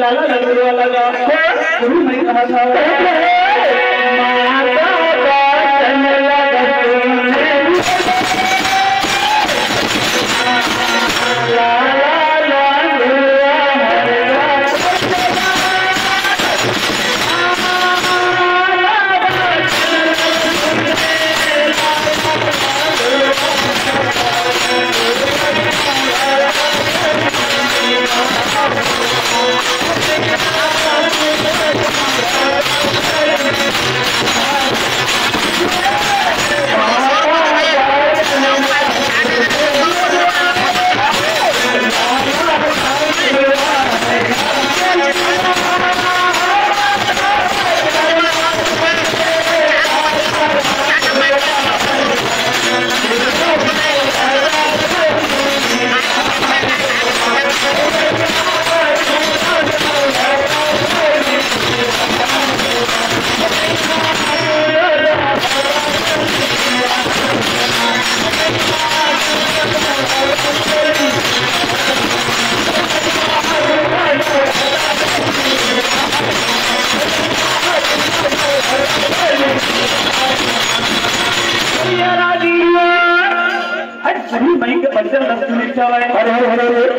लाला लगने वाला मैं कहा था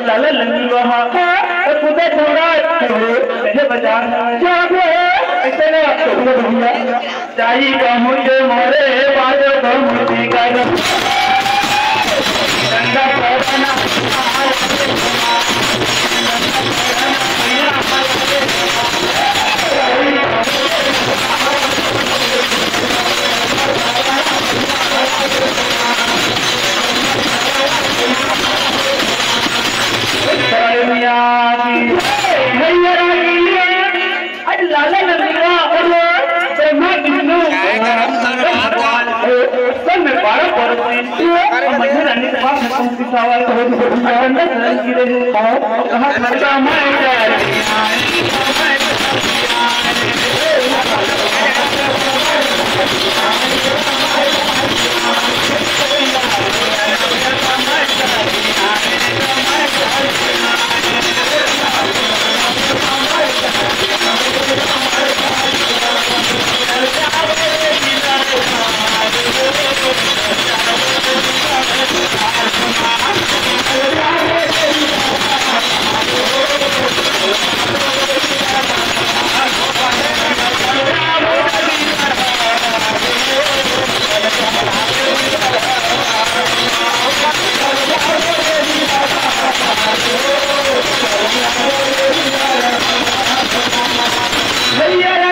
लाला लंगी वहाँ खुदा छोड़ा बाजार ऐसे ना चाहिए मुझे मोरे बाजो तो मुझे का लाला नंदीरा और ब्रह्मा विष्णु सब में 12 पर्वती और मध्य रानी के पास पहुंची सवाल अंदर रंग गिरे और कहा खर्चा मैं भैया